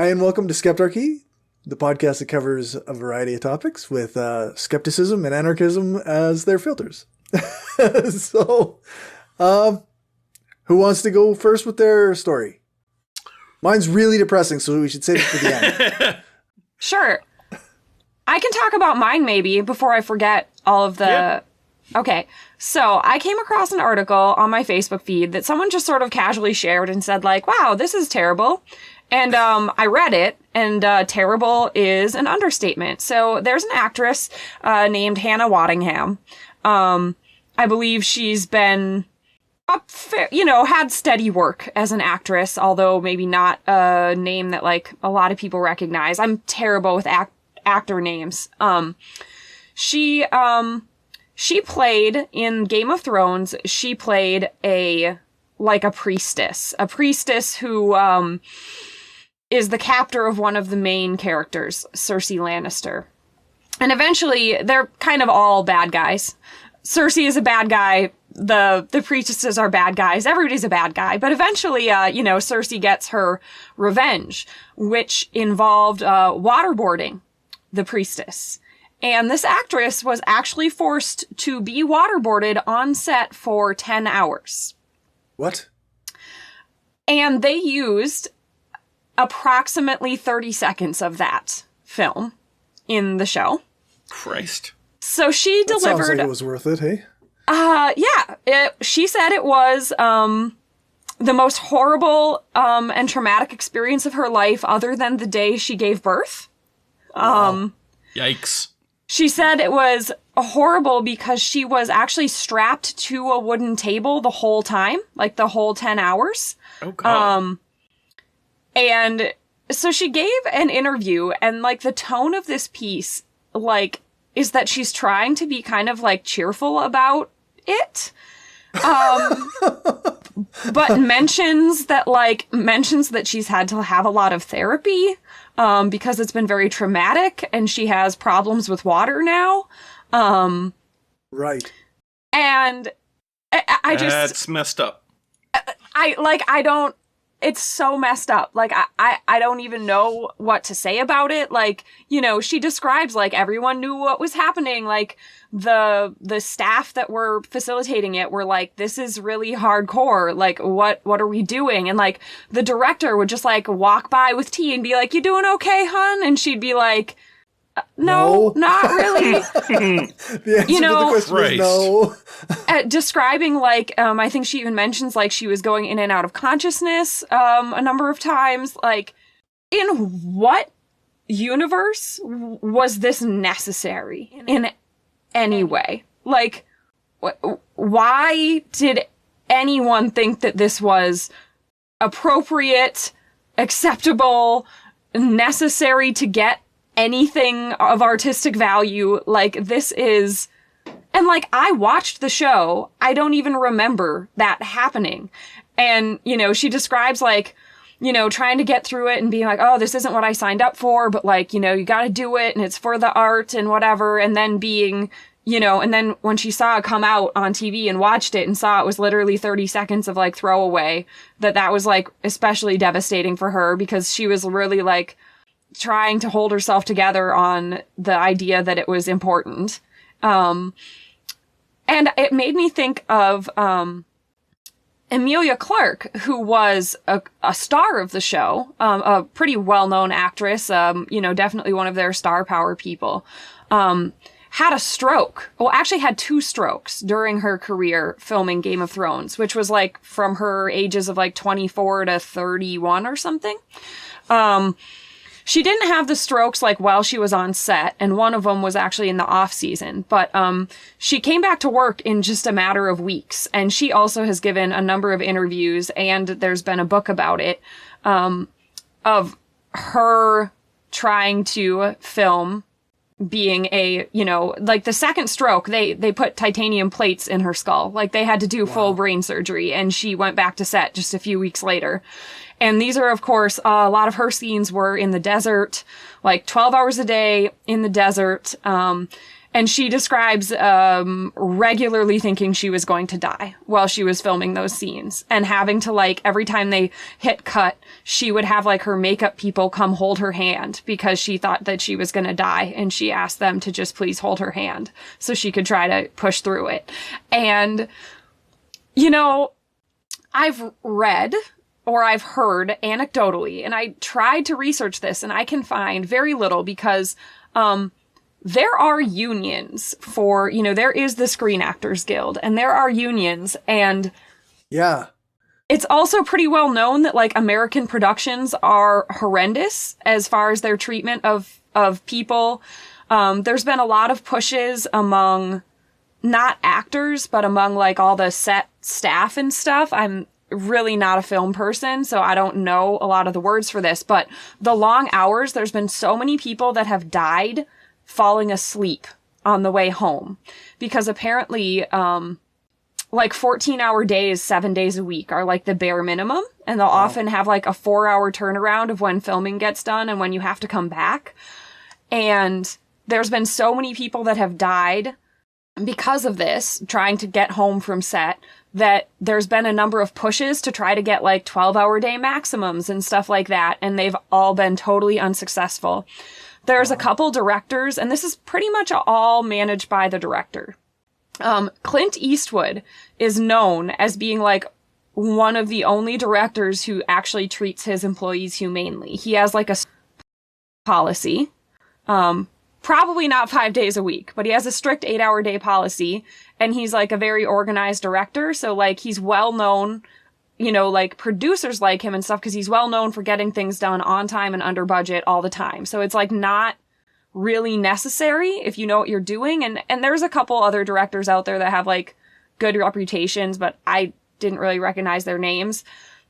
Hi, and welcome to Skeptarchy, the podcast that covers a variety of topics with skepticism and anarchism as their filters. So, who wants to go first with their story? Mine's really depressing, so we should save it for the end. Sure. I can talk about mine maybe before I forget all of the... Yep. Okay, so I came across an article on my Facebook feed that someone just sort of casually shared and said like, wow, this is terrible. And I read it, and terrible is an understatement. So there's an actress named Hannah Waddingham. I believe she's been, had steady work as an actress, although maybe not a name that like a lot of people recognize. I'm terrible with actor names. She played in Game of Thrones. She played a priestess who is the captor of one of the main characters, Cersei Lannister. And eventually, they're kind of all bad guys. Cersei is a bad guy. The priestesses are bad guys. Everybody's a bad guy. But eventually, Cersei gets her revenge, which involved waterboarding the priestess. And this actress was actually forced to be waterboarded on set for 10 hours. What? And they used approximately 30 seconds of that film in the show. Christ. So she delivered... Sounds like it was worth it, hey? Yeah. She said it was the most horrible and traumatic experience of her life other than the day she gave birth. Wow. Yikes. She said it was horrible because she was actually strapped to a wooden table the whole time, like the whole 10 hours. Oh, God. And so she gave an interview, and like the tone of this piece, like, is that she's trying to be kind of like cheerful about it. But mentions that she's had to have a lot of therapy, because it's been very traumatic and she has problems with water now. Right. And I just... That's messed up. It's so messed up. Like, I don't even know what to say about it. Like, she describes, like, everyone knew what was happening. Like, the staff that were facilitating it were like, this is really hardcore. Like, what are we doing? And, like, the director would just, like, walk by with tea and be like, you doing okay, hun? And she'd be like, no, not really. The answer to the question is no. Describing, like, I think she even mentions, like, she was going in and out of consciousness a number of times. Like, in what universe was this necessary in any way? Like, why did anyone think that this was appropriate, acceptable, necessary to get anything of artistic value? Like, this is... And, like, I watched the show. I don't even remember that happening. And, she describes, like, trying to get through it and being like, oh, this isn't what I signed up for, but, like, you gotta do it, and it's for the art and whatever. And then being, and then when she saw it come out on TV and watched it and saw it was literally 30 seconds of, like, throwaway, that was, like, especially devastating for her, because she was really, like, trying to hold herself together on the idea that it was important. And it made me think of Emilia Clarke, who was a star of the show, a pretty well-known actress, definitely one of their star power people, had a stroke. Well, actually had 2 strokes during her career filming Game of Thrones, which was like from her ages of like 24 to 31 or something. She didn't have the strokes like while she was on set, and one of them was actually in the off season, but she came back to work in just a matter of weeks, and she also has given a number of interviews, and there's been a book about it, of her trying to film being a, like the second stroke, they put titanium plates in her skull. Like, they had to do full brain surgery, and she went back to set just a few weeks later. And these are, of course, a lot of her scenes were in the desert, like 12 hours a day in the desert. And And she describes regularly thinking she was going to die while she was filming those scenes, and having to, like, every time they hit cut, she would have, like, her makeup people come hold her hand because she thought that she was going to die, and she asked them to just please hold her hand so she could try to push through it. And, you know, I've read or I've heard anecdotally, and I tried to research this, and I can find very little because there are unions for, you know, there is the Screen Actors Guild, and there are unions, and yeah, it's also pretty well known that, like, American productions are horrendous as far as their treatment of people. There's been a lot of pushes among not actors, but among, like, all the set staff and stuff. I'm really not a film person, so I don't know a lot of the words for this, but the long hours, there's been so many people that have died falling asleep on the way home, because apparently, like 14-hour days, 7 days a week are like the bare minimum. And they'll often have like a 4-hour turnaround of when filming gets done and when you have to come back. And there's been so many people that have died because of this, trying to get home from set, that there's been a number of pushes to try to get like 12-hour day maximums and stuff like that. And they've all been totally unsuccessful. There's a couple directors, and this is pretty much all managed by the director. Clint Eastwood is known as being like one of the only directors who actually treats his employees humanely. He has like a policy, probably not 5 days a week, but he has a strict 8-hour day policy, and he's like a very organized director. So like he's well known, you know, like producers like him and stuff, because he's well known for getting things done on time and under budget all the time. So it's like not really necessary if you know what you're doing. And there's a couple other directors out there that have like good reputations, but I didn't really recognize their names.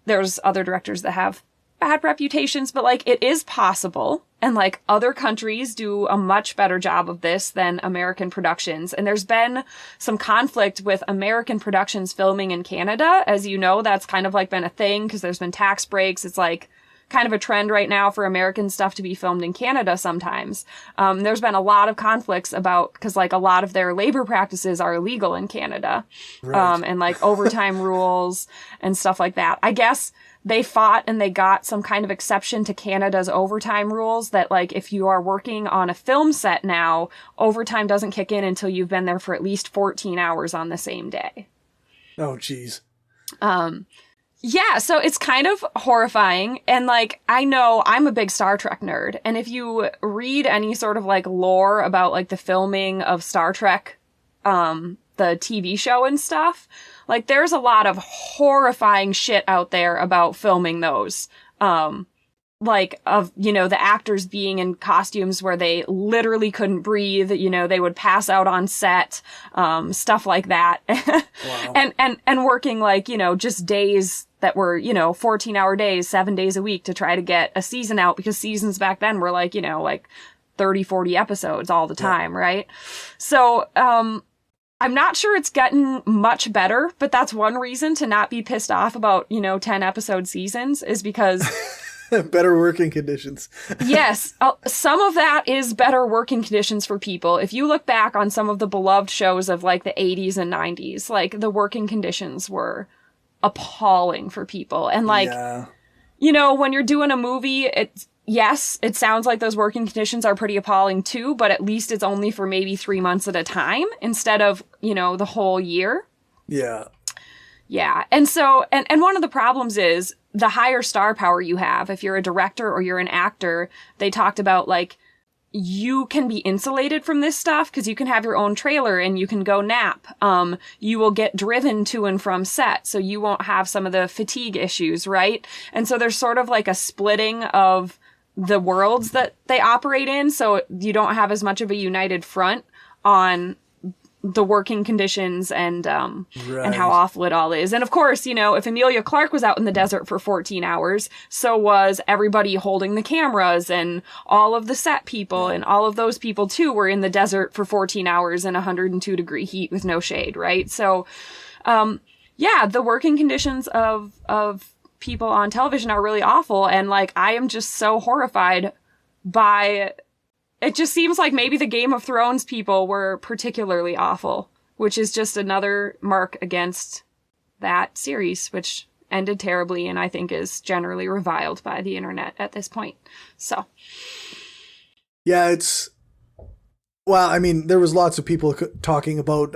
There's other directors that have bad reputations, but like it is possible. And like other countries do a much better job of this than American productions. And there's been some conflict with American productions filming in Canada. As you know, that's kind of like been a thing because there's been tax breaks. It's like kind of a trend right now for American stuff to be filmed in Canada sometimes. There's been a lot of conflicts about, because like a lot of their labor practices are illegal in Canada. Right. And like overtime rules and stuff like that. I guess they fought and they got some kind of exception to Canada's overtime rules that, like, if you are working on a film set now, overtime doesn't kick in until you've been there for at least 14 hours on the same day. Oh, geez. Yeah, so it's kind of horrifying. And, like, I know I'm a big Star Trek nerd. And if you read any sort of, like, lore about, like, the filming of Star Trek, the TV show and stuff, like, there's a lot of horrifying shit out there about filming those. Like, of, you know, the actors being in costumes where they literally couldn't breathe, you know, they would pass out on set, stuff like that. Wow. And working, like, you know, just days that were, you know, 14-hour days, 7 days a week to try to get a season out, because seasons back then were like, you know, like 30, 40 episodes all the time, right? So, I'm not sure it's gotten much better, but that's one reason to not be pissed off about, you know, 10 episode seasons, is because better working conditions. Yes, some of that is better working conditions for people. If you look back on some of the beloved shows of like the 80s and 90s, like the working conditions were appalling for people. And like, you know, when you're doing a movie, yes, it sounds like those working conditions are pretty appalling too, but at least it's only for maybe 3 months at a time instead of, you know, the whole year. Yeah. Yeah. And so, and one of the problems is the higher star power you have, if you're a director or you're an actor, they talked about like, you can be insulated from this stuff because you can have your own trailer and you can go nap. You will get driven to and from set, so you won't have some of the fatigue issues, right? And so there's sort of like a splitting of the worlds that they operate in, so you don't have as much of a united front on the working conditions and how awful it all is. And of course, you know, if Emilia Clarke was out in the desert for 14 hours, so was everybody holding the cameras, and all of the set people and all of those people too were in the desert for 14 hours in 102-degree heat with no shade, right? So, yeah, the working conditions of people on television are really awful. And like, I am just so horrified by It just seems like maybe the Game of Thrones people were particularly awful, which is just another mark against that series, which ended terribly and I think is generally reviled by the internet at this point. So. Yeah, well, I mean, there was lots of people talking about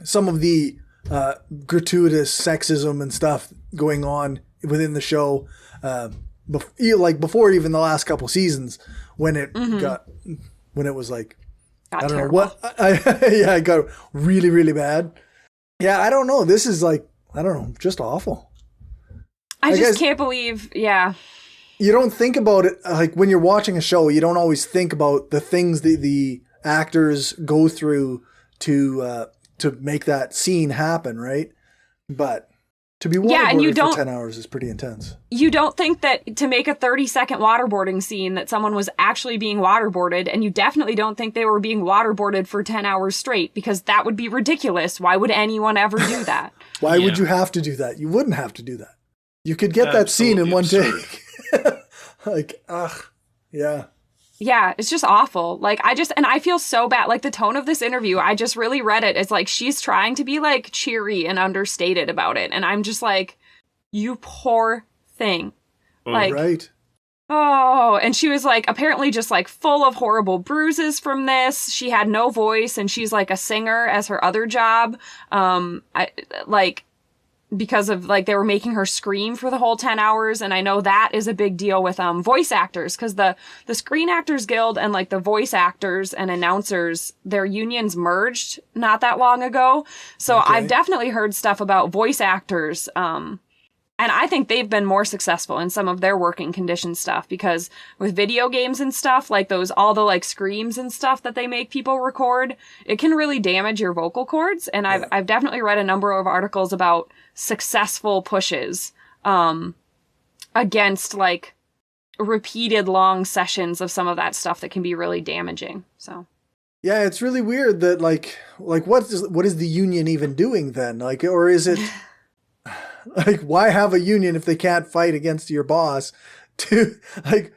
some of the gratuitous sexism and stuff going on within the show, before even the last couple seasons, when it was like, I don't know what, it got really, really bad. Yeah, I don't know. This is like, I don't know, just awful. I just can't believe, yeah. You don't think about it, like when you're watching a show, you don't always think about the things that the actors go through to make that scene happen, right? But to be waterboarded for 10 hours is pretty intense. You don't think that to make a 30-second waterboarding scene that someone was actually being waterboarded, and you definitely don't think they were being waterboarded for 10 hours straight, because that would be ridiculous. Why would anyone ever do that? Why would you have to do that? You wouldn't have to do that. You could get that scene in one take. Like, yeah. Yeah, it's just awful. Like, I feel so bad. Like, the tone of this interview, I just really read it as like, she's trying to be like cheery and understated about it. And I'm just like, you poor thing. Like, right. Oh, and she was like, apparently just like full of horrible bruises from this. She had no voice and she's like a singer as her other job. Because of like they were making her scream for the whole 10 hours. And I know that is a big deal with voice actors, because the Screen Actors Guild and like the voice actors and announcers, their unions merged not that long ago. So I've definitely heard stuff about voice actors. And I think they've been more successful in some of their working condition stuff, because with video games and stuff, like all the like screams and stuff that they make people record, it can really damage your vocal cords. And I've definitely read a number of articles about successful pushes against like repeated long sessions of some of that stuff that can be really damaging. So yeah, it's really weird that like what is the union even doing then? Like, or is it like, why have a union if they can't fight against your boss? To like,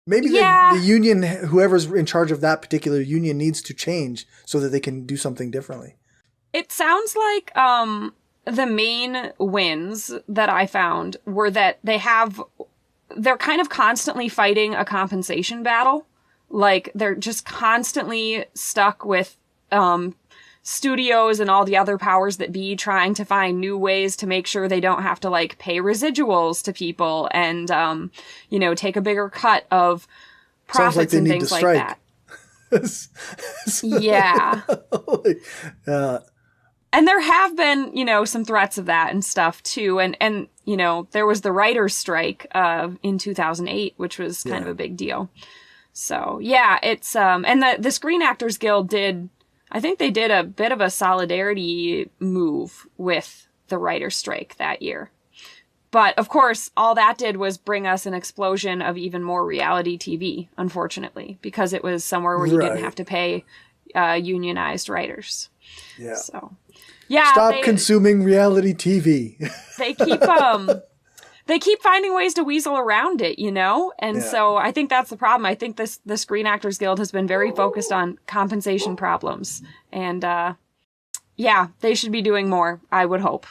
maybe the union, whoever's in charge of that particular union, needs to change so that they can do something differently. It sounds like the main wins that I found were that they're kind of constantly fighting a compensation battle. Like, they're just constantly stuck with studios and all the other powers that be trying to find new ways to make sure they don't have to like pay residuals to people and take a bigger cut of profits and things like that. Yeah. And there have been, some threats of that and stuff too. And there was the writers' strike in 2008, which was kind of a big deal. So yeah, it's and the Screen Actors Guild I think they did a bit of a solidarity move with the writer's strike that year. But, of course, all that did was bring us an explosion of even more reality TV, unfortunately, because it was somewhere where you didn't have to pay unionized writers. Yeah. So, yeah. Stop consuming reality TV. They keep finding ways to weasel around it, And so I think that's the problem. I think the Screen Actors Guild has been very focused on compensation problems. And, they should be doing more, I would hope.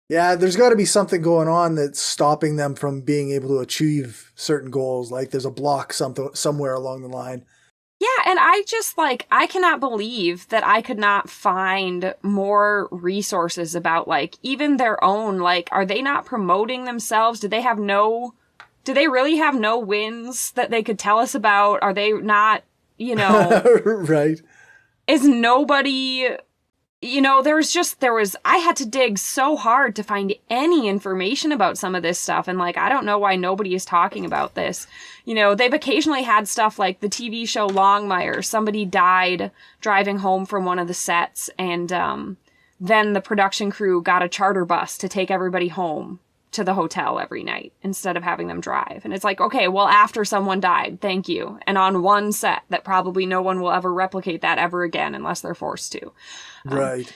Yeah, there's got to be something going on that's stopping them from being able to achieve certain goals. Like there's a block somewhere along the line. Yeah, and I just, I cannot believe that I could not find more resources about, even their own, are they not promoting themselves? Do they really have no wins that they could tell us about? Are they not, Right. Is nobody, I had to dig so hard to find any information about some of this stuff. And I don't know why nobody is talking about this. They've occasionally had stuff like the TV show Longmire. Somebody died driving home from one of the sets. And, then the production crew got a charter bus to take everybody home to the hotel every night instead of having them drive. And it's okay, well, after someone died, thank you. And on one set that probably no one will ever replicate that ever again unless they're forced to. Right.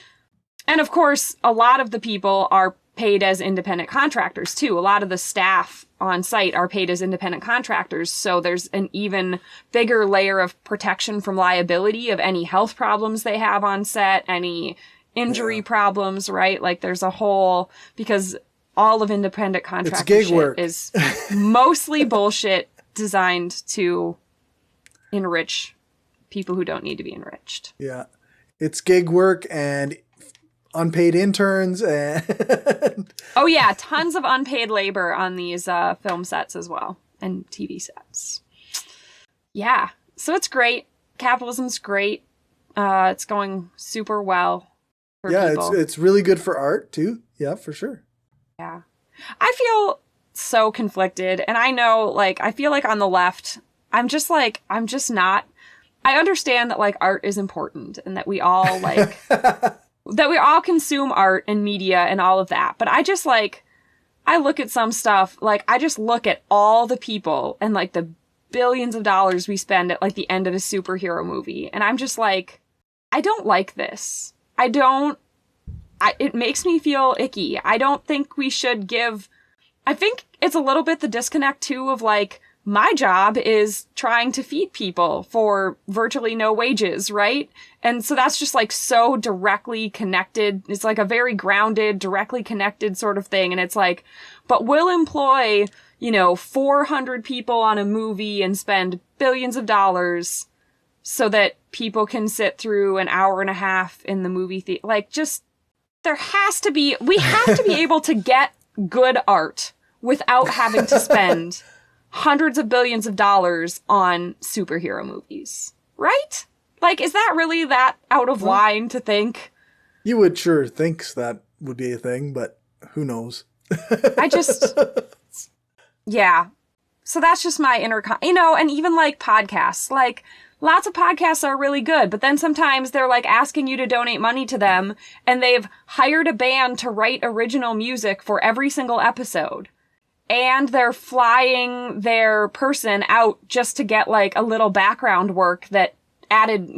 And of course, a lot of the people are paid as independent contractors too. A lot of the staff on site are paid as independent contractors. So there's an even bigger layer of protection from liability of any health problems they have on set, any injury problems, right? Like there's a whole, because all of independent contractor shit is mostly bullshit designed to enrich people who don't need to be enriched. Yeah. It's gig work and unpaid interns and oh yeah, tons of unpaid labor on these film sets as well and TV sets. Yeah, so it's great. Capitalism's great. It's going super well for people. It's really good for art too. Yeah, for sure. Yeah, I feel so conflicted, and I know, like, I feel like on the left, I'm just not. I understand that like art is important and that we all like. That we all consume art and media and all of that. But I just like, I look at some stuff, like I just look at all the people and like the billions of dollars we spend at like the end of a superhero movie. And I'm just like, I don't like this. It makes me feel icky. I don't think we should I think it's a little bit the disconnect too of like, my job is trying to feed people for virtually no wages, right? And so that's just like so directly connected. It's like a very grounded, directly connected sort of thing. And it's like, but we'll employ, 400 people on a movie and spend billions of dollars so that people can sit through an hour and a half in the movie theater. Like just, we have to be able to get good art without having to spend hundreds of billions of dollars on superhero movies, right? Like, is that really that out of line to think? You would sure think that would be a thing, but who knows? Yeah. So that's just my inner, and even like podcasts, like lots of podcasts are really good, but then sometimes they're like asking you to donate money to them and they've hired a band to write original music for every single episode. And they're flying their person out just to get like a little background work that added,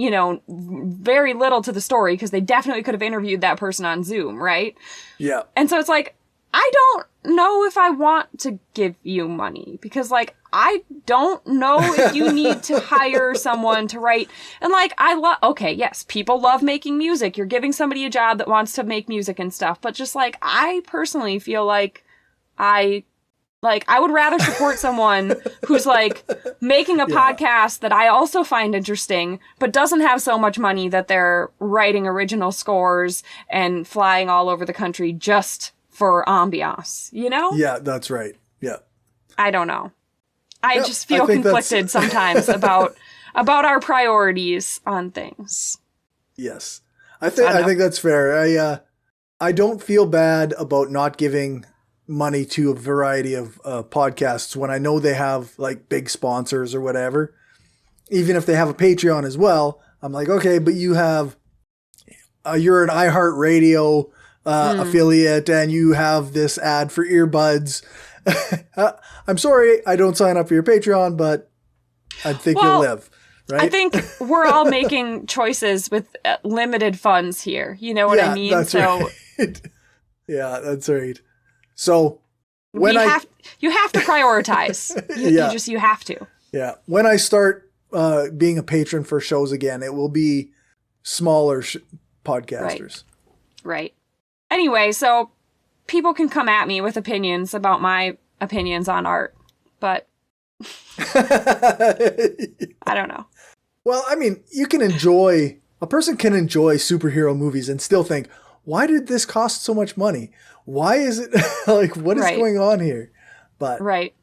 very little to the story because they definitely could have interviewed that person on Zoom, right? Yeah. And so it's like, I don't know if I want to give you money because like, I don't know if you need to hire someone to write. And like, okay, yes, people love making music. You're giving somebody a job that wants to make music and stuff. But just like, I personally feel like I would rather support someone who's like making a podcast that I also find interesting, but doesn't have so much money that they're writing original scores and flying all over the country just for ambiance, Yeah, that's right. Yeah. I don't know. I just feel conflicted sometimes about our priorities on things. Yes. I think that's fair. I don't feel bad about not giving money to a variety of podcasts when I know they have like big sponsors or whatever. Even if they have a Patreon as well, I'm like, okay, but you're an iHeartRadio affiliate and you have this ad for earbuds. I'm sorry, I don't sign up for your Patreon, but I think you'll live. Right? I think we're all making choices with limited funds here. You know what I mean? That's right. Yeah, that's right. So when you have to prioritize. You have to. Yeah. When I start being a patron for shows again, it will be smaller podcasters. Right. Anyway, so people can come at me with opinions about my opinions on art, but I don't know. Well, I mean, a person can enjoy superhero movies and still think, why did this cost so much money? Why is it like, what is going on here? But right.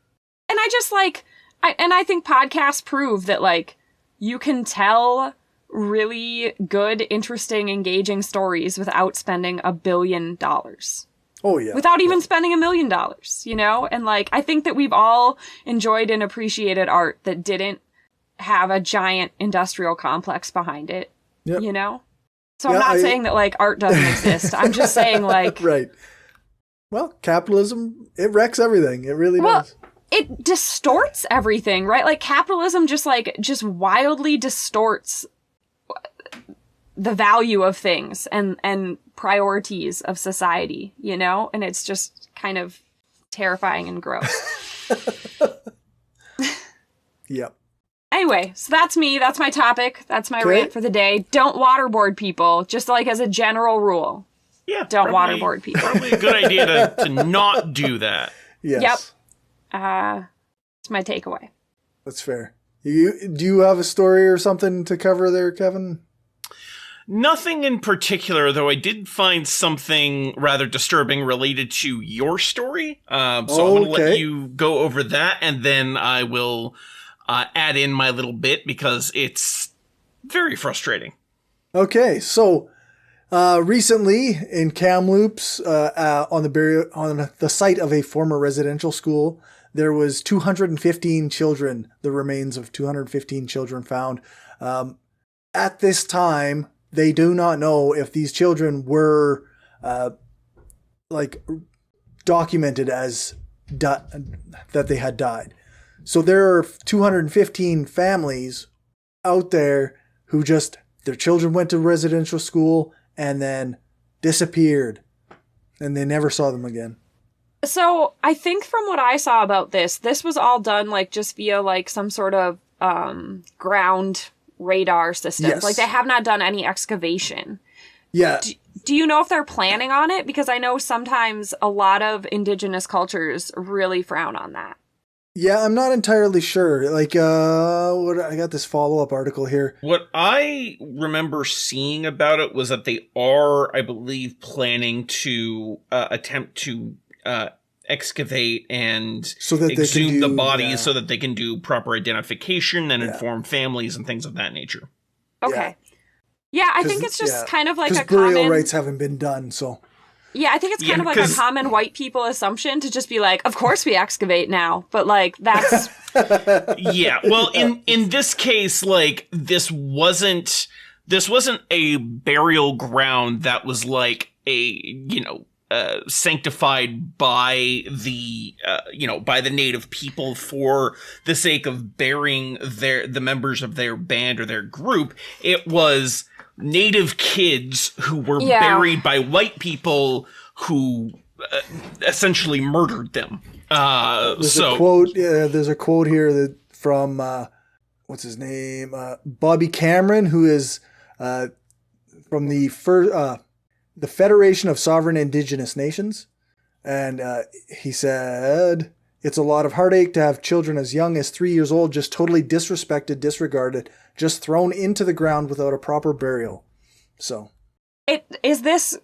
And I just like, I think podcasts prove that like you can tell really good, interesting, engaging stories without spending $1 billion. Oh yeah. Without even spending $1 million, And like, I think that we've all enjoyed and appreciated art that didn't have a giant industrial complex behind it, yep. So I'm not saying that like art doesn't exist. I'm just saying like, right. Well, capitalism, it wrecks everything. It really does. It distorts everything, right? Like capitalism just wildly distorts the value of things and priorities of society, you know? And it's just kind of terrifying and gross. Yep. Anyway, so that's me. That's my topic. That's my rant for the day. Don't waterboard people, just like as a general rule. Yeah. Don't waterboard people. Probably a good idea to not do that. Yes. Yep. It's my takeaway. That's fair. Do you have a story or something to cover there, Kevin? Nothing in particular, though I did find something rather disturbing related to your story. So I'm going to let you go over that, and then I will add in my little bit because it's very frustrating. Okay, so recently in Kamloops, on the site of a former residential school, there was 215 children, the remains of 215 children found. At this time, they do not know if these children were documented as that they had died. So there are 215 families out there who their children went to residential school and then disappeared, and they never saw them again. So I think from what I saw about this was all done just via some sort of ground radar systems. Yes. Like they have not done any excavation. Yeah. Do you know if they're planning on it? Because I know sometimes a lot of indigenous cultures really frown on that. Yeah, I'm not entirely sure. I got this follow-up article here. What I remember seeing about it was that they are, I believe, planning to attempt to excavate and so that exhume the bodies so that they can do proper identification and inform families and things of that nature. Okay. Yeah, I think it's just kind of like a burial common... rites haven't been done, so... Yeah, I think it's kind of like a common white people assumption to just be like, of course we excavate now, but that's... Yeah, well, in this case, this wasn't a burial ground that was sanctified by the native people for the sake of burying the members of their band or their group. It was native kids who were buried by white people who essentially murdered them. There's a quote. There's a quote here from what's his name, Bobby Cameron, who is from the Federation of Sovereign Indigenous Nations, and he said, "It's a lot of heartache to have children as young as 3 years old just totally disrespected, disregarded, just thrown into the ground without a proper burial." So, is this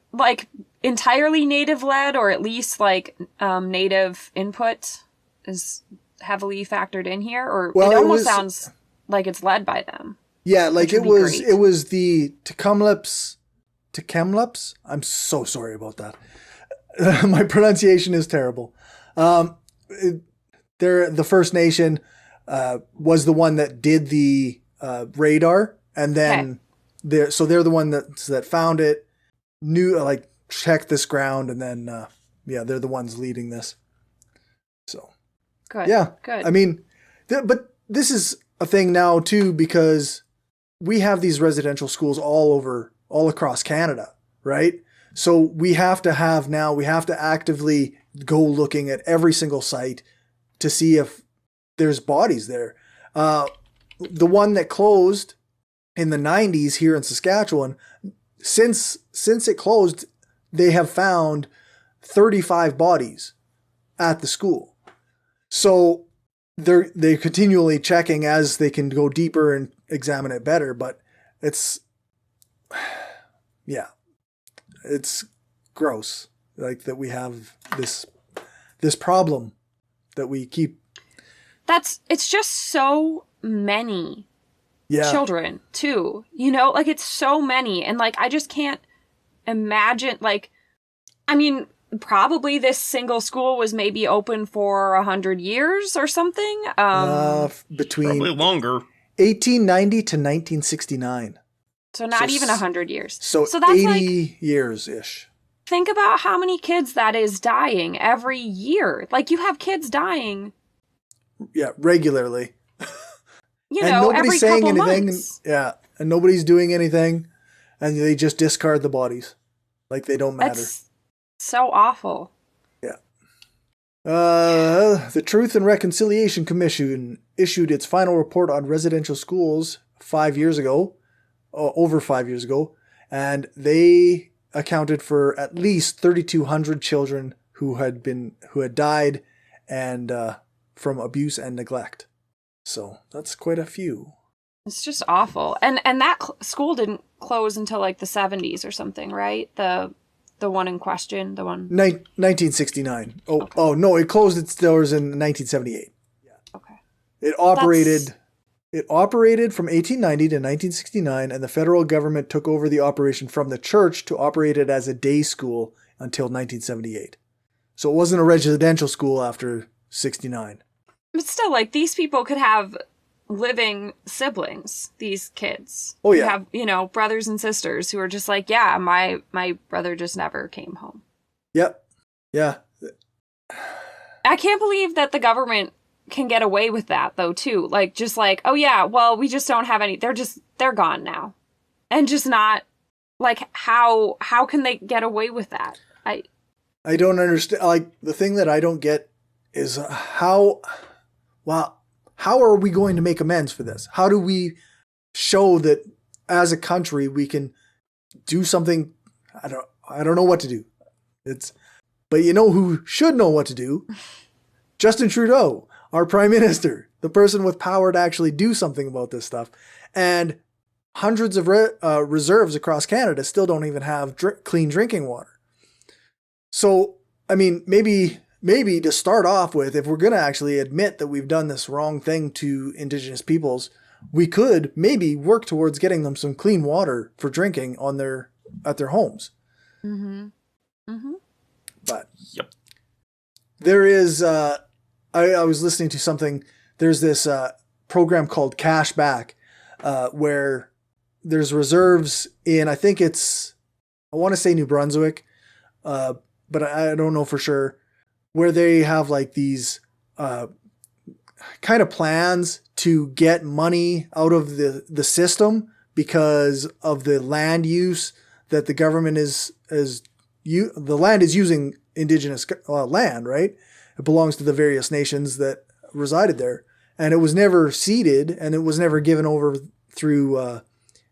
entirely native led, or at least native input is heavily factored in here, or it almost sounds like it's led by them? Yeah, it was the Tk'emlúps. I'm so sorry about that. My pronunciation is terrible. The First Nation was the one that did the radar, and then they're the one that found it, knew checked this ground, and then they're the ones leading this. So good. Yeah, good. I mean, but this is a thing now too, because we have these residential schools all across Canada, right? So we have to actively go looking at every single site to see if there's bodies there. The one that closed in the 90s here in Saskatchewan, since it closed, they have found 35 bodies at the school. So they're continually checking as they can go deeper and examine it better, but it's gross that we have this problem that we keep. It's just so many children too, it's so many, and I just can't imagine, I mean, probably this single school was maybe open for 100 years or something. Between probably longer. 1890 to 1969. So not even 100 years. So that's 80 years-ish. Think about how many kids that is dying every year. You have kids dying. Yeah, regularly. And nobody's every saying anything. Months. And nobody's doing anything, and they just discard the bodies. Like they don't matter. That's so awful. Yeah. The Truth and Reconciliation Commission issued its final report on residential schools 5 years ago, over 5 years ago, and they accounted for at least 3,200 children who had died and from abuse and neglect. So that's quite a few. It's just awful. And that school didn't close until like the 70s or something, right? The one in question, the one 1969. Okay. Oh no, it closed its doors in 1978. Yeah. Okay. It operated from 1890 to 1969, and the federal government took over the operation from the church to operate it as a day school until 1978. So it wasn't a residential school after 69. But still, like, these people could have living siblings, these kids. Oh, yeah. Have, you know, brothers and sisters who are just like, yeah, my brother just never came home. Yep. Yeah. I can't believe that the government can get away with that, though, too. Like, just like, oh, yeah, well, we just don't have any. They're gone now. And just not, like, how can they get away with that? I don't understand. Like, the thing that I don't get is how are we going to make amends for this? How do we show that as a country we can do something? I don't know what to do. But you know who should know what to do? Justin Trudeau, our Prime Minister, the person with power to actually do something about this stuff. And hundreds of reserves across Canada still don't even have clean drinking water. So, I mean, maybe to start off with, if we're going to actually admit that we've done this wrong thing to Indigenous peoples, we could maybe work towards getting them some clean water for drinking at their homes. Mm-hmm. Mm-hmm. But yep. There is, I was listening to something, there's this program called Cash Back, where there's reserves in, I want to say New Brunswick, but I don't know for sure, where they have like these kind of plans to get money out of the system because of the land use that the government the land is using Indigenous land, right? It belongs to the various nations that resided there. And it was never ceded, and it was never given over through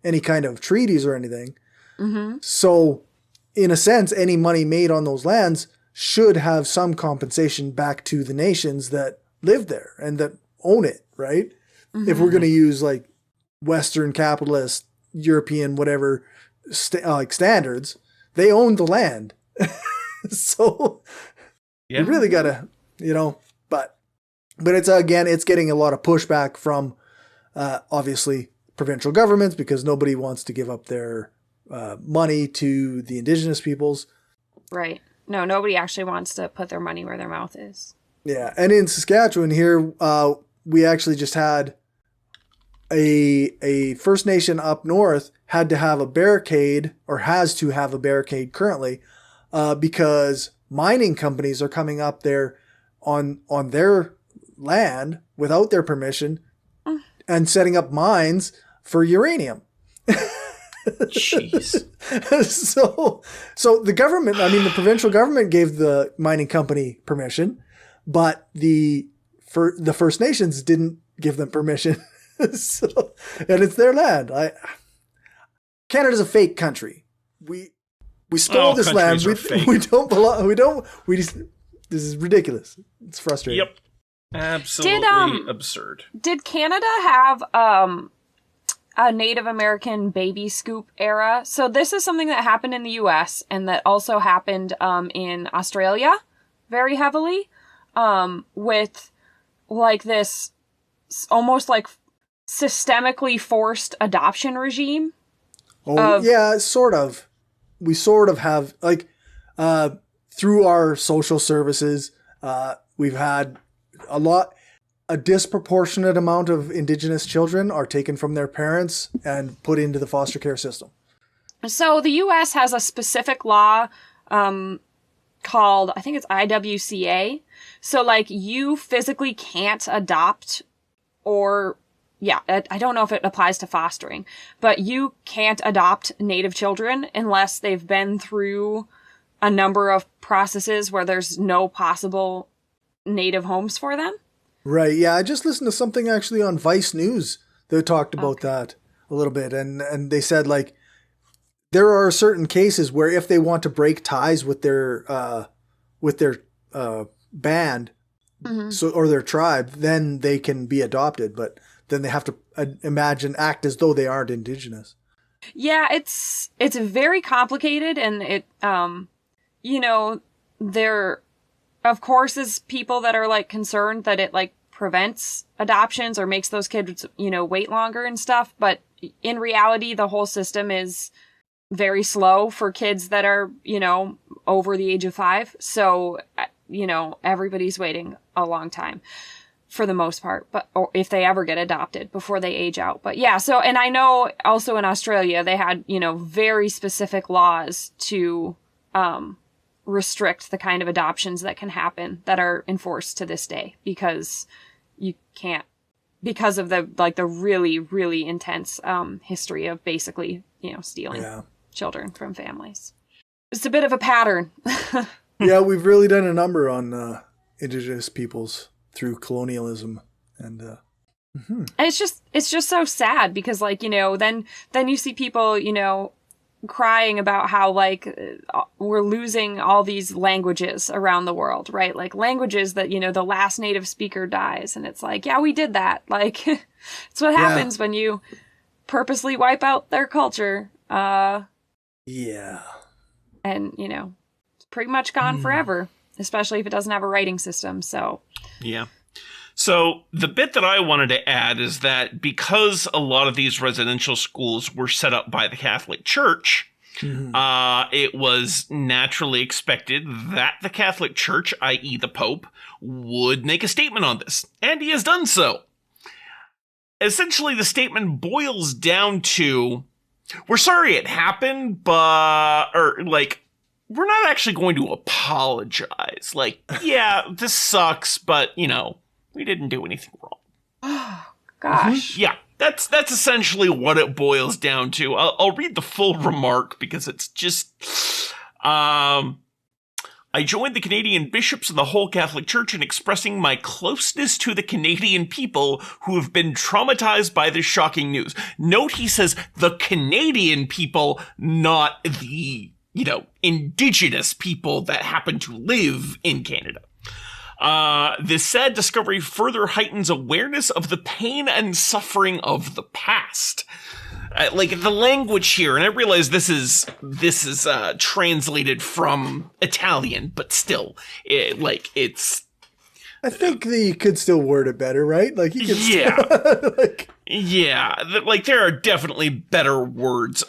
any kind of treaties or anything. Mm-hmm. So, in a sense, any money made on those lands should have some compensation back to the nations that live there and that own it, right? Mm-hmm. If we're going to use like Western capitalist, European, whatever, standards, they own the land. So yeah. we really got to, but it's getting a lot of pushback from obviously provincial governments because nobody wants to give up their money to the Indigenous peoples. Right. No, nobody actually wants to put their money where their mouth is. Yeah. And in Saskatchewan here, we actually just had a First Nation up north had to have a barricade, or has to have a barricade currently, because mining companies are coming up there on their land without their permission and setting up mines for uranium. Jeez. So the government, the provincial government gave the mining company permission, but the First Nations didn't give them permission. And it's their land. Canada's a fake country. We stole this land. We don't belong. This is ridiculous. It's frustrating. Yep. Absolutely absurd. Did Canada have a Native American baby scoop era? So this is something that happened in the US and that also happened in Australia very heavily, with like this almost like systemically forced adoption regime. Oh, yeah, sort of. We sort of have, like, through our social services, we've had a disproportionate amount of Indigenous children are taken from their parents and put into the foster care system. So the U.S. has a specific law called, I think it's IWCA. So, like, you physically can't adopt or yeah, I don't know if it applies to fostering, but you can't adopt Native children unless they've been through a number of processes where there's no possible Native homes for them. Right. Yeah. I just listened to something actually on Vice News that talked about that a little bit. And they said, like, there are certain cases where if they want to break ties with their band, or their tribe, then they can be adopted. But then they have to act as though they aren't Indigenous. Yeah, it's very complicated, and it, there, of course, is people that are, like, concerned that it, like, prevents adoptions or makes those kids, wait longer and stuff. But in reality, the whole system is very slow for kids that are, over the age of 5. So, everybody's waiting a long time for the most part, or if they ever get adopted before they age out. But yeah, so, and I know also in Australia, they had, very specific laws to, restrict the kind of adoptions that can happen that are enforced to this day, because you can't, because of the really, really intense, history of basically, stealing children from families. It's a bit of a pattern. Yeah, we've really done a number on Indigenous peoples through colonialism, and it's just so sad because, like, then you see people, crying about how, like, we're losing all these languages around the world, right? Like, languages that, the last native speaker dies, and it's like, yeah, we did that. Like, it's what happens when you purposely wipe out their culture. Yeah. And, it's pretty much gone forever, especially if it doesn't have a writing system, so. Yeah. So the bit that I wanted to add is that because a lot of these residential schools were set up by the Catholic Church, it was naturally expected that the Catholic Church, i.e. the Pope, would make a statement on this. And he has done so. Essentially, the statement boils down to, we're sorry it happened, we're not actually going to apologize. Like, yeah, this sucks, but, we didn't do anything wrong. Oh, gosh. Yeah, that's essentially what it boils down to. I'll read the full remark because it's just... I joined the Canadian bishops and the whole Catholic Church in expressing my closeness to the Canadian people who have been traumatized by this shocking news. Note he says the Canadian people, not the, Indigenous people that happen to live in Canada. This sad discovery further heightens awareness of the pain and suffering of the past. Like the language here, and I realize this is translated from Italian, but still, it's. I think that you could still word it better, right? Like you could. Yeah. Still, there are definitely better words.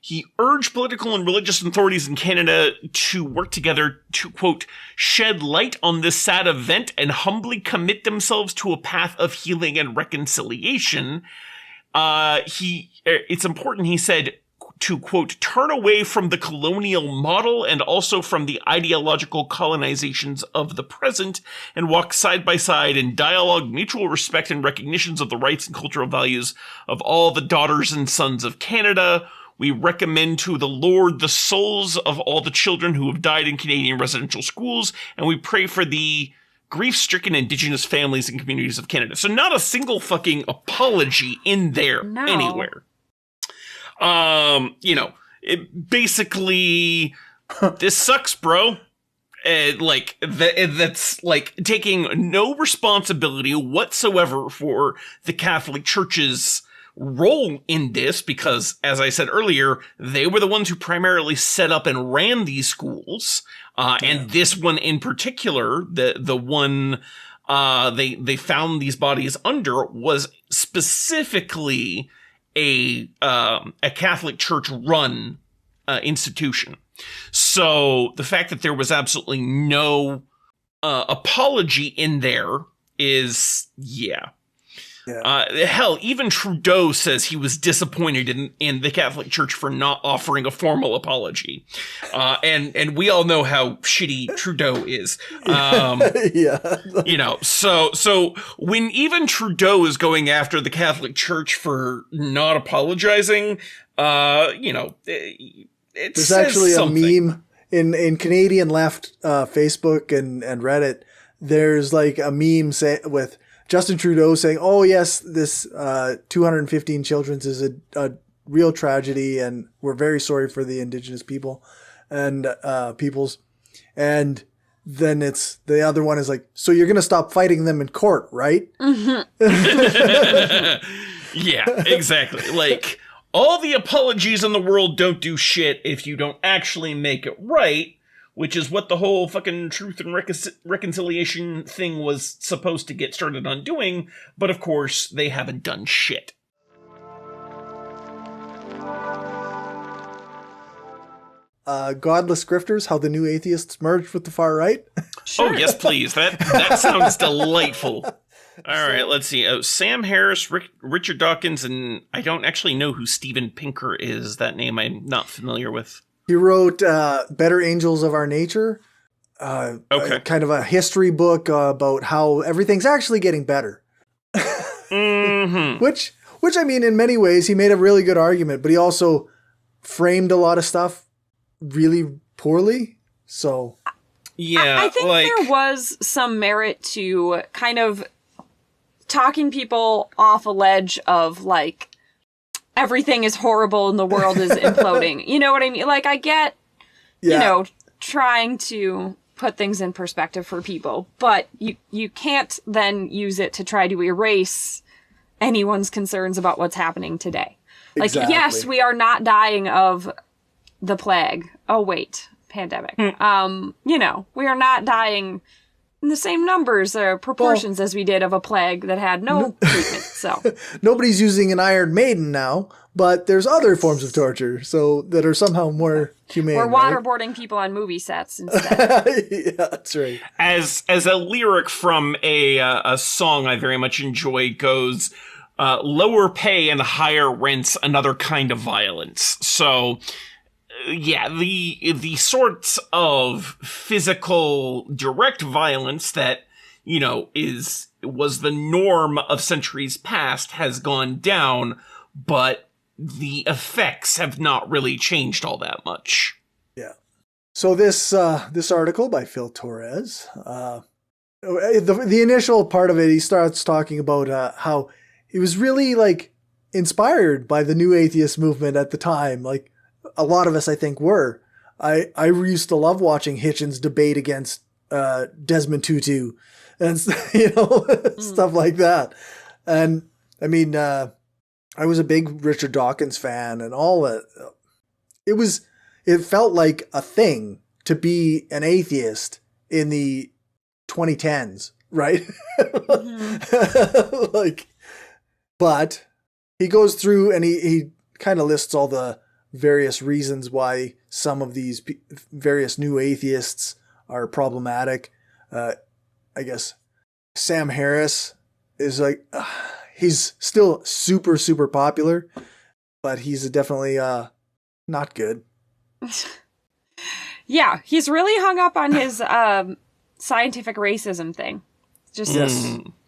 He urged political and religious authorities in Canada to work together to, quote, shed light on this sad event and humbly commit themselves to a path of healing and reconciliation. It's important, he said, to, quote, turn away from the colonial model and also from the ideological colonizations of the present and walk side by side in dialogue, mutual respect, and recognitions of the rights and cultural values of all the daughters and sons of Canada. We recommend to the Lord the souls of all the children who have died in Canadian residential schools, and we pray for the grief-stricken Indigenous families and communities of Canada. So not a single fucking apology in there anywhere. It basically, this sucks, bro. That's like taking no responsibility whatsoever for the Catholic Church's role in this, because, as I said earlier, they were the ones who primarily set up and ran these schools. And this one in particular, the one they found these bodies under, was specifically a Catholic Church run institution. So the fact that there was absolutely no apology in there is, yeah. Hell, even Trudeau says he was disappointed in the Catholic Church for not offering a formal apology. And we all know how shitty Trudeau is. So when even Trudeau is going after the Catholic Church for not apologizing, it There's says actually something. a meme in Canadian left Facebook and Reddit. There's like a meme with Justin Trudeau saying, "Oh yes, this 215 children is a real tragedy, and we're very sorry for the Indigenous people and peoples." And then it's the other one is like, "So you're gonna stop fighting them in court, right?" Yeah, exactly. Like, all the apologies in the world don't do shit if you don't actually make it right, which is what the whole fucking truth and reconciliation thing was supposed to get started on doing, but of course, they haven't done shit. Godless grifters, how the new atheists merged with the far right. Sure. Oh, yes, please. That sounds delightful. All right, let's see. Sam Harris, Richard Dawkins, and I don't actually know who Steven Pinker is. That name I'm not familiar with. He wrote Better Angels of Our Nature, kind of a history book about how everything's actually getting better. Mm-hmm. Which I mean, in many ways, he made a really good argument, but he also framed a lot of stuff really poorly. So, yeah, I think there was some merit to kind of talking people off a ledge of like, everything is horrible and the world is imploding. You know what I mean? Like, I get, trying to put things in perspective for people, but you can't then use it to try to erase anyone's concerns about what's happening today. Like, exactly. Yes, we are not dying of the plague. Oh, wait, pandemic. We are not dying in the same numbers or proportions as we did of a plague that had no treatment. So nobody's using an Iron Maiden now, but there's other forms of torture that are somehow more humane. We're waterboarding people on movie sets instead. Yeah, that's right. As a lyric from a song I very much enjoy goes, lower pay and higher rents, another kind of violence. So yeah, the sorts of physical direct violence that, was the norm of centuries past has gone down, but the effects have not really changed all that much. Yeah. So this article by Phil Torres, the initial part of it, he starts talking about how he was really like inspired by the new atheist movement at the time. Like, a lot of us, I think, were. I used to love watching Hitchens debate against Desmond Tutu and stuff like that. And I mean, I was a big Richard Dawkins fan and all that. It felt like a thing to be an atheist in the 2010s, right? Mm-hmm. But he goes through and he kind of lists all the various reasons why some of these various new atheists are problematic. I guess Sam Harris is like, he's still super, super popular, but he's definitely not good. Yeah, he's really hung up on his scientific racism thing. Just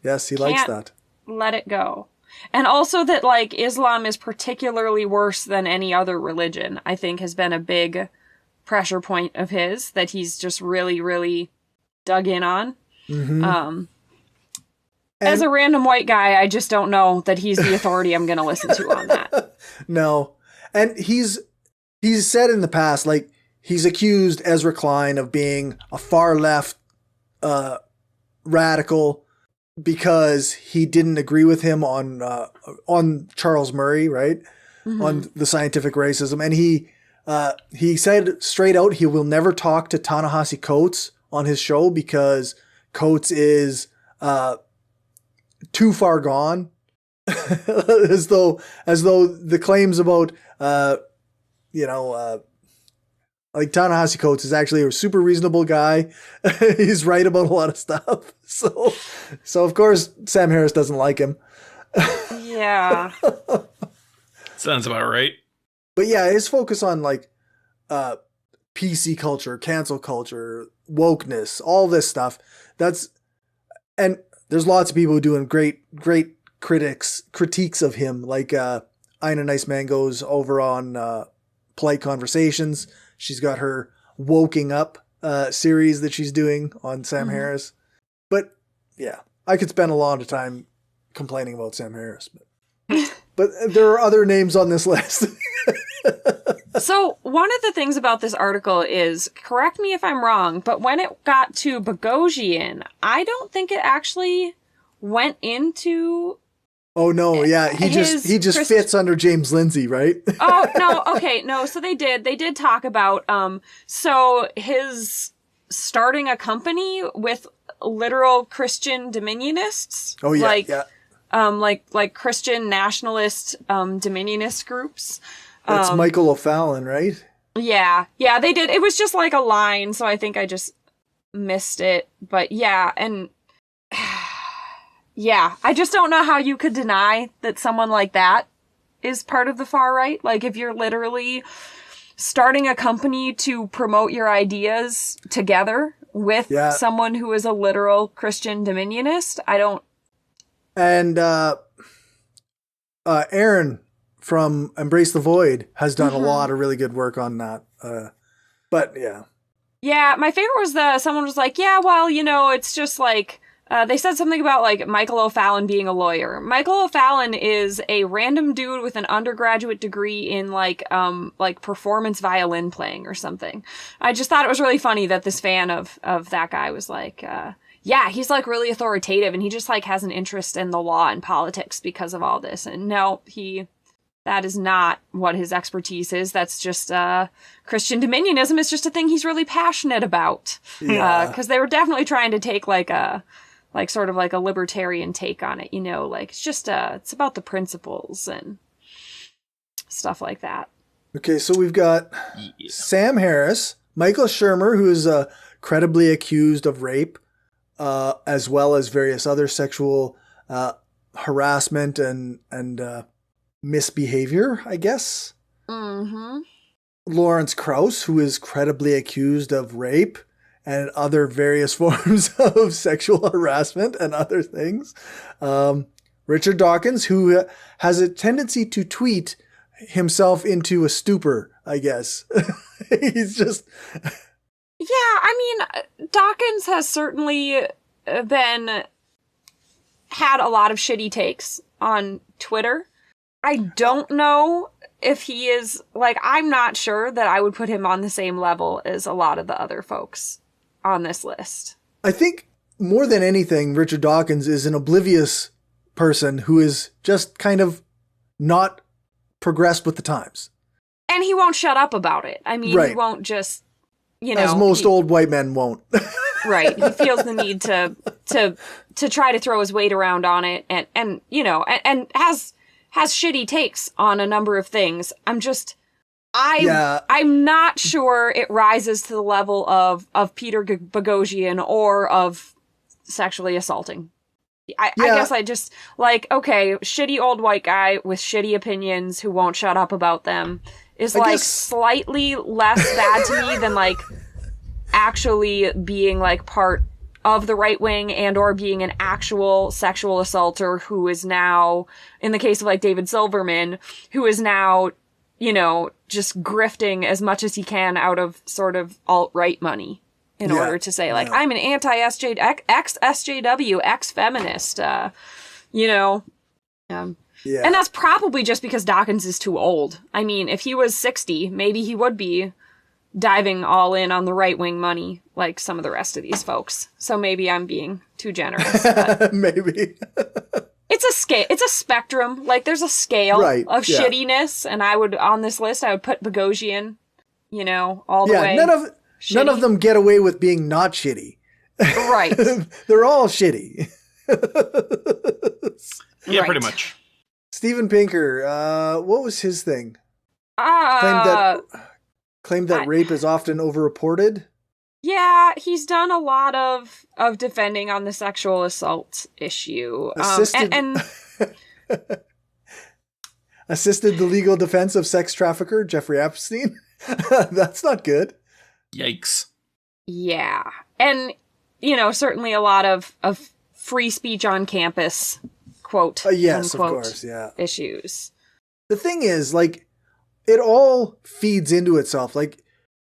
yes, he likes that. Let it go. And also that, like, Islam is particularly worse than any other religion, I think has been a big pressure point of his that he's just really, really dug in on. Mm-hmm. As a random white guy, I just don't know that he's the authority I'm going to listen to on that. No. And he's said in the past, like, he's accused Ezra Klein of being a far left radical because he didn't agree with him on Charles Murray, right? Mm-hmm. On the scientific racism. And he said straight out he will never talk to Ta-Nehisi Coates on his show because Coates is too far gone. as though the claims about like Ta-Nehisi Coates is actually a super reasonable guy. He's right about a lot of stuff. So of course Sam Harris doesn't like him. Yeah. Sounds about right. But yeah, his focus on like PC culture, cancel culture, wokeness, all this stuff. And there's lots of people doing great critiques of him, like Ina Nice Mango's over on Polite Conversations. She's got her Woking Up series that she's doing on Sam Harris. But yeah, I could spend a lot of time complaining about Sam Harris, but there are other names on this list. So one of the things about this article is, correct me if I'm wrong, but when it got to Boghossian, I don't think it actually went into. Oh no, yeah, he just fits under James Lindsay, right? Oh no, okay, no. So they did talk about so his starting a company with literal Christian dominionists. Oh yeah, like, yeah. Like Christian nationalist dominionist groups. That's Michael O'Fallon, right? Yeah, they did. It was just like a line, so I think I just missed it. But yeah, and yeah, I just don't know how you could deny that someone like that is part of the far right. Like, if you're literally starting a company to promote your ideas together with someone who is a literal Christian dominionist, I don't. And Aaron from Embrace the Void has done a lot of really good work on that. But yeah. Yeah, my favorite was someone was like, yeah, well, it's just like, they said something about like Michael O'Fallon being a lawyer. Michael O'Fallon is a random dude with an undergraduate degree in like performance violin playing or something. I just thought it was really funny that this fan of that guy was like, yeah, he's like really authoritative and he just like has an interest in the law and politics because of all this. And no, that is not what his expertise is. That's just, Christian dominionism is just a thing he's really passionate about. Yeah. 'Cause they were definitely trying to take like sort of like a libertarian take on it, like it's just, it's about the principles and stuff like that. Okay. So we've got Sam Harris, Michael Shermer, who is credibly accused of rape, as well as various other sexual, harassment and misbehavior, I guess. Mm-hmm. Lawrence Krauss, who is credibly accused of rape and other various forms of sexual harassment and other things. Richard Dawkins, who has a tendency to tweet himself into a stupor, I guess. He's just... Yeah, I mean, Dawkins has certainly had a lot of shitty takes on Twitter. I don't know if he is, like, I'm not sure that I would put him on the same level as a lot of the other folks on this list. I think more than anything, Richard Dawkins is an oblivious person who is just kind of not progressed with the times. And he won't shut up about it. I mean, right. He won't just, as most old white men won't. Right. He feels the need to try to throw his weight around on it and has shitty takes on a number of things. I'm not sure it rises to the level of Peter Boghossian or of sexually assaulting. I guess I just, like, okay, shitty old white guy with shitty opinions who won't shut up about them is, slightly less bad to me than, like, actually being, like, part of the right wing and or being an actual sexual assaulter who is now, in the case of like David Silverman, who is now, just grifting as much as he can out of sort of alt-right money in order to say like, I'm an ex-SJW, ex-feminist, And that's probably just because Dawkins is too old. I mean, if he was 60, maybe he would be diving all in on the right-wing money like some of the rest of these folks. So maybe I'm being too generous. Maybe. It's a scale. It's a spectrum. Like, there's a scale of shittiness, and on this list, I would put Boghossian, all the way. None of them get away with being not shitty. Right. They're all shitty. Yeah, pretty much. Steven Pinker, what was his thing? Claimed that rape is often overreported. Yeah, he's done a lot of defending on the sexual assault issue. Assisted the legal defense of sex trafficker Jeffrey Epstein. That's not good. Yikes. Yeah. And, certainly a lot of free speech on campus, quote, yes, unquote, of course, yeah. issues. The thing is, it all feeds into itself.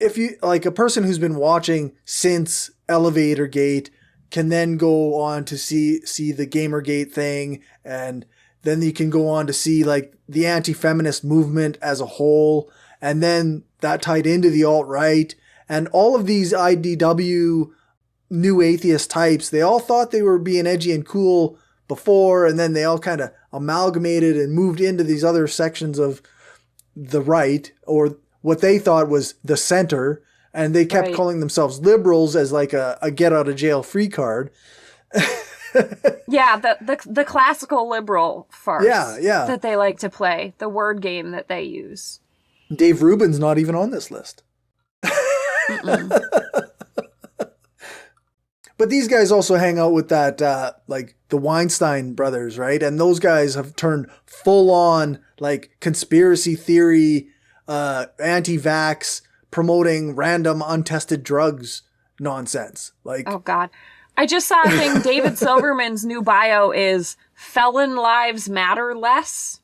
If you, a person who's been watching since Elevator Gate can then go on to see the Gamergate thing, and then you can go on to see, the anti-feminist movement as a whole, and then that tied into the alt-right, and all of these IDW new atheist types, they all thought they were being edgy and cool before, and then they all kind of amalgamated and moved into these other sections of the right, or what they thought was the center, and they kept calling themselves liberals as a get out of jail free card. Yeah, the classical liberal farce. Yeah. That they like to play, the word game that they use. Dave Rubin's not even on this list. But these guys also hang out with that, the Weinstein brothers, right? And those guys have turned full on, conspiracy theory, anti-vax, promoting random untested drugs nonsense. Oh, God. I just saw a thing. David Silverman's new bio is "Felon Lives Matter Less."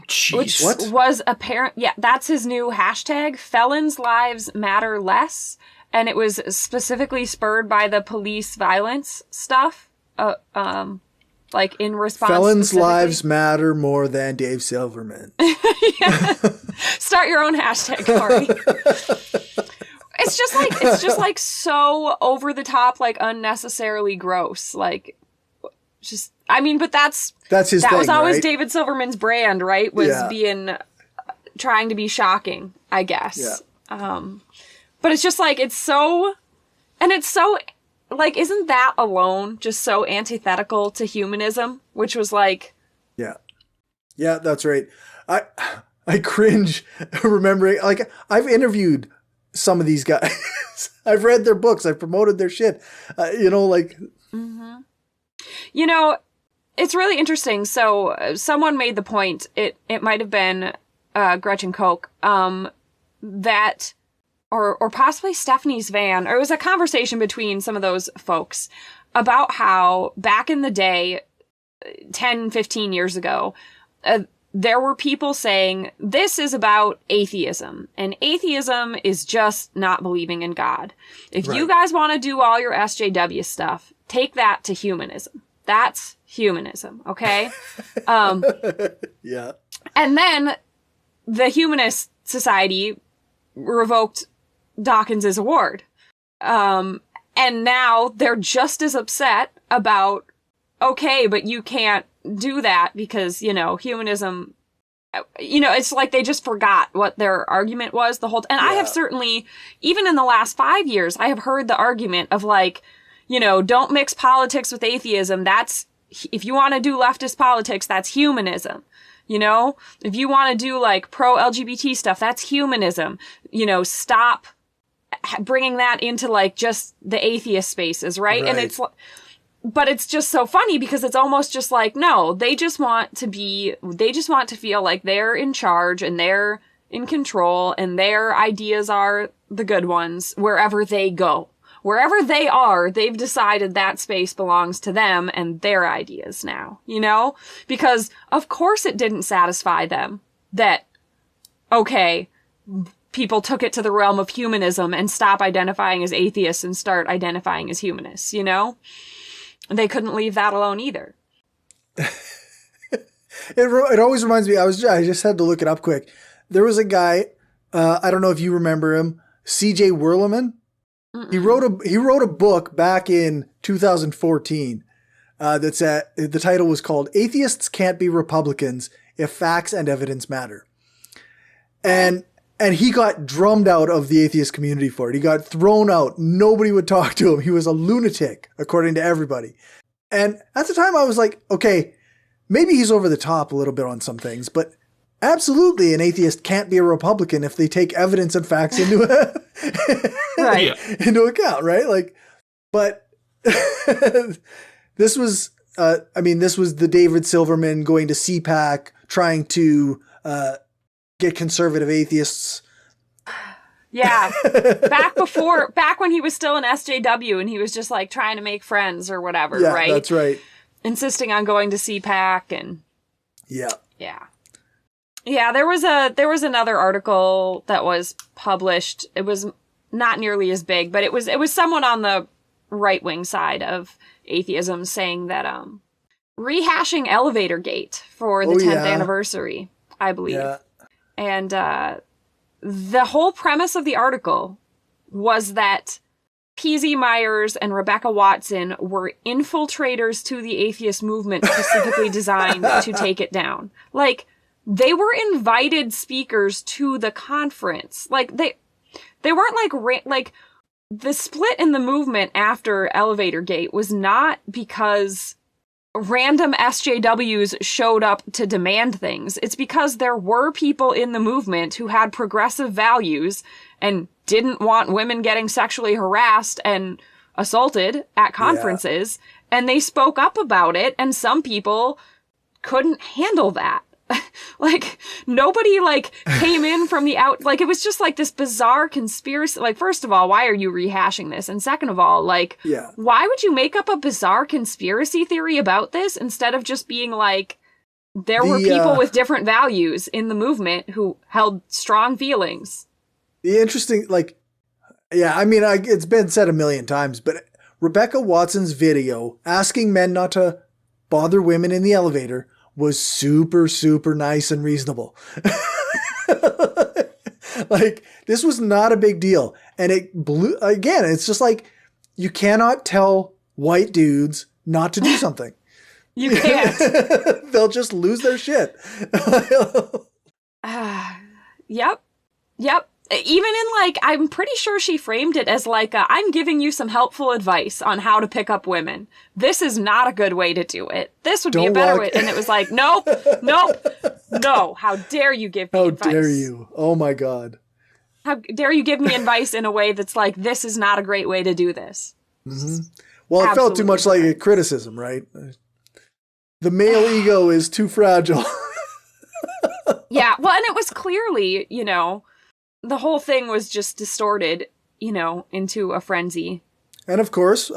Jeez. Which what? was apparent. Yeah, that's his new hashtag. Felons Lives Matter Less. And it was specifically spurred by the police violence stuff. In response. Felons' lives matter more than Dave Silverman. Yeah. Start your own hashtag, Cory. It's just so over the top, unnecessarily gross. But that's his thing, that was always right? David Silverman's brand, right? Was trying to be shocking, I guess. Yeah. But it's just isn't that alone just so antithetical to humanism? Which was Yeah, that's right. I cringe remembering, I've interviewed some of these guys. I've read their books. I've promoted their shit. Mm-hmm. It's really interesting. So someone made the point, it might have been Gretchen Koch, that, or possibly Stephanie's Van, or it was a conversation between some of those folks about how back in the day, 10, 15 years ago, there were people saying, this is about atheism, and atheism is just not believing in God. If you guys want to do all your SJW stuff, take that to humanism. That's humanism, okay? Yeah. And then the Humanist Society revoked Dawkins's award. And now they're just as upset about, okay, but you can't do that because, humanism, it's like they just forgot what their argument was the whole time. And I have certainly, even in the last 5 years, I have heard the argument of don't mix politics with atheism. If you want to do leftist politics, that's humanism. If you want to do pro-LGBT stuff, that's humanism. Stop bringing that into just the atheist spaces, right? And but it's just so funny because it's almost just no, they just want to feel like they're in charge and they're in control and their ideas are the good ones wherever they go. Wherever they are, they've decided that space belongs to them and their ideas now, Because of course it didn't satisfy them that, okay, people took it to the realm of humanism and stop identifying as atheists and start identifying as humanists, They couldn't leave that alone either. It always reminds me, I just had to look it up quick. There was a guy, I don't know if you remember him, CJ Werleman. He wrote a book back in 2014 the title was called "Atheists Can't Be Republicans If Facts and Evidence Matter." And he got drummed out of the atheist community for it. He got thrown out. Nobody would talk to him. He was a lunatic, according to everybody. And at the time I was like, okay, maybe he's over the top a little bit on some things, but absolutely an atheist can't be a Republican if they take evidence and facts into account, right? But this was this was the David Silverman going to CPAC, trying to get conservative atheists. Yeah. Back when he was still in SJW and he was just like trying to make friends or whatever, right? Yeah, that's right. Insisting on going to CPAC and... Yeah. Yeah. Yeah, there was another article that was published. It was not nearly as big, but it was someone on the right-wing side of atheism saying that rehashing Elevator Gate for the 10th anniversary, I believe. Yeah. And the whole premise of the article was that P.Z. Myers and Rebecca Watson were infiltrators to the atheist movement specifically designed to take it down. Like, they were invited speakers to the conference. Like, they weren't like the split in the movement after Elevator Gate was not because random SJWs showed up to demand things. It's because there were people in the movement who had progressive values and didn't want women getting sexually harassed and assaulted at conferences. Yeah. And they spoke up about it. And some people couldn't handle that. Like, nobody, like, came in from the out, like, it was just, like, this bizarre conspiracy. Like, first of all, why are you rehashing this? And second of all, like, why would you make up a bizarre conspiracy theory about this instead of just being, like, there were people with different values in the movement who held strong feelings? The interesting, like, it's been said a million times, but Rebecca Watson's video asking men not to bother women in the elevator was super, super nice and reasonable. Like, this was not a big deal. And it blew, again, it's just like, you cannot tell white dudes not to do something. You can't. They'll just lose their shit. Yep. Even in, like, I'm pretty sure she framed it as like, I'm giving you some helpful advice on how to pick up women. This is not a good way to do it. This would be a better way. And it was like, nope, no. How dare you give me advice? How dare you? Oh my God. How dare you give me advice in a way that's like, this is not a great way to do this. Mm-hmm. Well, it felt too much like a criticism, right? The male ego is too fragile. Yeah, well, and it was clearly, the whole thing was just distorted, into a frenzy. And of course,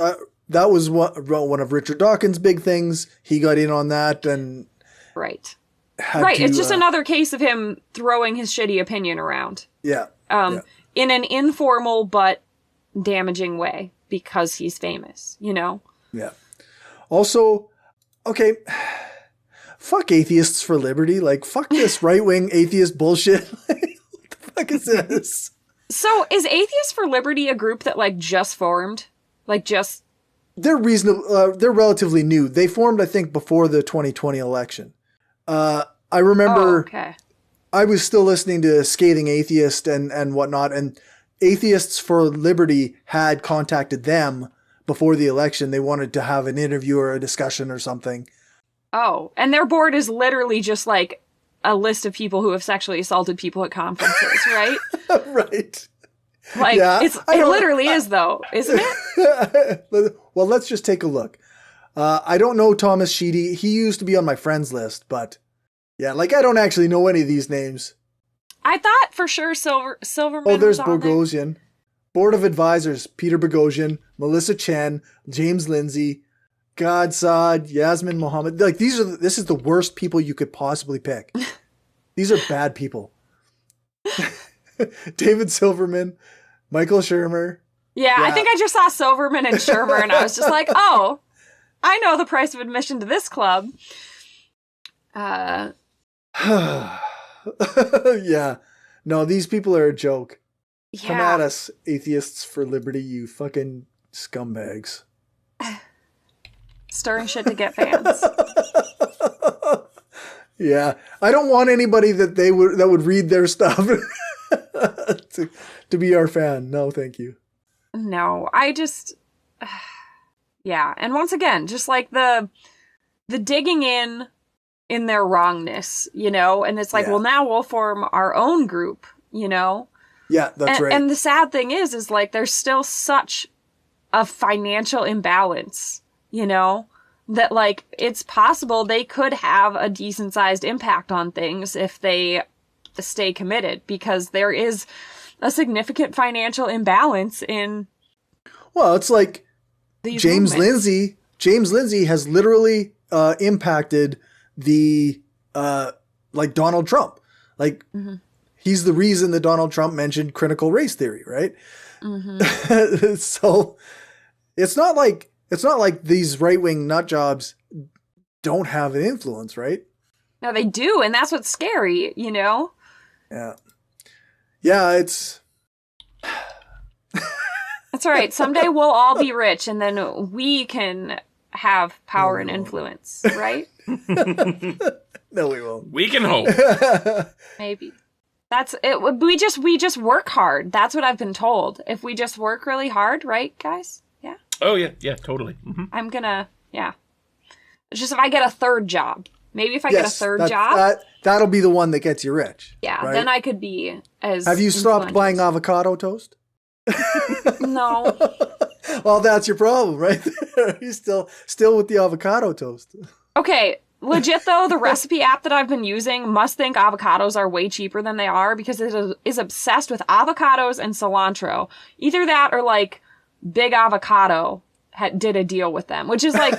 that was one of Richard Dawkins' big things. He got in on that and... Right. It's just another case of him throwing his shitty opinion around. Yeah. In an informal but damaging way because he's famous, Yeah. Also, okay, fuck Atheists for Liberty. Like, fuck this right-wing atheist bullshit. What is this? So is Atheists for Liberty a group that like just formed? Like just... They're reasonable. They're relatively new. They formed, I think, before the 2020 election. I remember I was still listening to Scathing Atheist and whatnot, and Atheists for Liberty had contacted them before the election. They wanted to have an interview or a discussion or something. Oh, and their board is literally just like a list of people who have sexually assaulted people at conferences, right? Right. Like, it literally is, though, isn't it? Well, let's just take a look. I don't know Thomas Sheedy. He used to be on my friends list, but yeah, like, I don't actually know any of these names. I thought for sure Silverman. Oh, there's Bogosian. Board of Advisors, Peter Bogosian, Melissa Chen, James Lindsay, God Saad, Yasmin Mohammed. Like, this is the worst people you could possibly pick. These are bad people. David Silverman, Michael Shermer. Yeah, I think I just saw Silverman and Shermer and I was just like, oh, I know the price of admission to this club. Yeah. No, these people are a joke. Yeah. Come at us, Atheists for Liberty, you fucking scumbags. Stirring shit to get fans. Yeah, I don't want anybody that would read their stuff to be our fan. No, thank you. No, I just yeah, and once again, just like the digging in their wrongness, and it's like, well, now we'll form our own group, Yeah, that's right. And the sad thing is like there's still such a financial imbalance. that, like, it's possible they could have a decent-sized impact on things if they stay committed, because there is a significant financial imbalance in Well, it's like these James movements. Lindsay. James Lindsay has literally impacted the like Donald Trump. Like he's the reason that Donald Trump mentioned critical race theory, right? So it's not like these right-wing nut jobs don't have an influence, right? No, they do, and that's what's scary, you know? Yeah. Yeah, it's That's all right. Someday we'll all be rich, and then we can have power and influence, right? no, we won't. We can hope. Maybe. That's it. We just work hard. That's what I've been told. If we just work really hard, right, guys? Yeah. Oh, yeah, totally. Mm-hmm. I'm gonna, yeah. It's just if I get a third job. Maybe if I get a third job. That'll be the one that gets you rich. Yeah, right? then I could be as Have you stopped influential. buying avocado toast? No. Well, that's your problem, right there. You're still with the avocado toast. Okay, legit though, the recipe app that I've been using must think avocados are way cheaper than they are, because it is obsessed with avocados and cilantro. Either that or like Big Avocado did a deal with them, which is like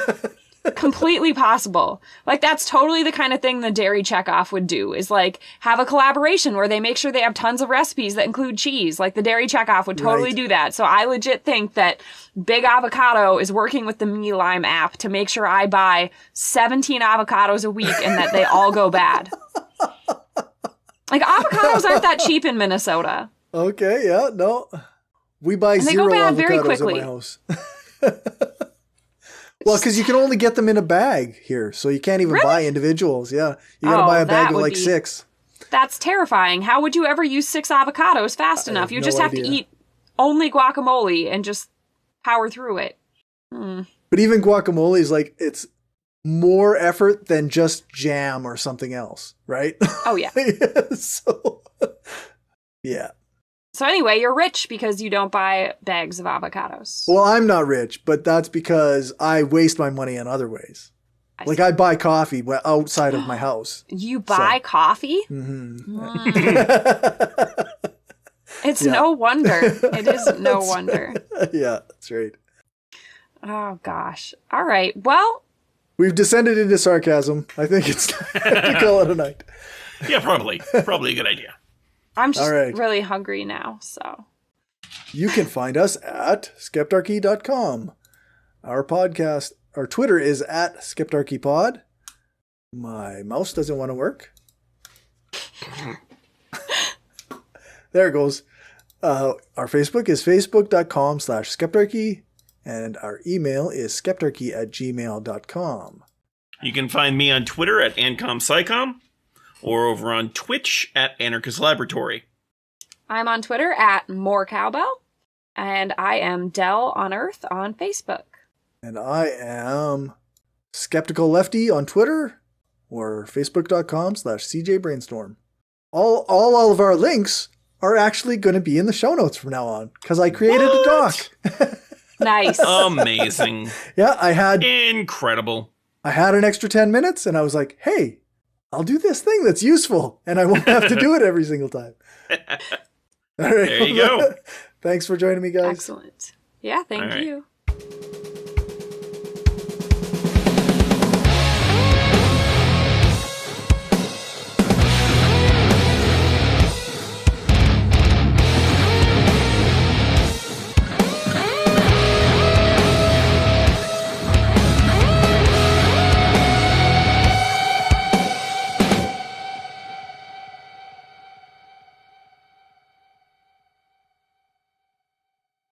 completely possible. Like that's totally the kind of thing the Dairy Checkoff would do, is like have a collaboration where they make sure they have tons of recipes that include cheese. Like the Dairy Checkoff would totally do that. So I legit think that Big Avocado is working with the Me Lime app to make sure I buy 17 avocados a week and that they all go bad. Like avocados aren't that cheap in Minnesota. Okay, yeah, no. We buy And they zero go bad avocados very at quickly. my house. Well, because you can only get them in a bag here, so you can't even buy individuals. Yeah, you got to buy a bag of like 6. That's terrifying. How would you ever use 6 avocados fast enough? You just have to eat only guacamole and just power through it. But even guacamole is like, it's more effort than just jam or something else, right? Oh, yeah. So, yeah. So anyway, you're rich because you don't buy bags of avocados. Well, I'm not rich, but that's because I waste my money in other ways. Like I buy coffee outside of my house. You buy coffee? It's no wonder. It is no wonder. Yeah, that's right. Oh, gosh. All right. Well, we've descended into sarcasm. I think it's time to call it a night. Yeah, probably. Probably a good idea. I'm just really hungry now, so. You can find us at skeptarchy.com. Our podcast, our Twitter is at skeptarchypod. My mouse doesn't want to work. There it goes. Our Facebook is facebook.com/skeptarchy. And our email is skeptarchy@gmail.com. You can find me on Twitter at AncomPsychom, or over on Twitch at Anarchist Laboratory. I'm on Twitter at More Cowbell, and I am Dell on Earth on Facebook. And I am Skeptical Lefty on Twitter, or facebook.com/CJBrainstorm. All of our links are actually going to be in the show notes from now on, because I created a doc. Nice. Amazing. Yeah, I had... Incredible. I had an extra 10 minutes, and I was like, hey, I'll do this thing that's useful, and I won't have to do it every single time. All right. There you go. Thanks for joining me, guys. Excellent. Yeah, thank you.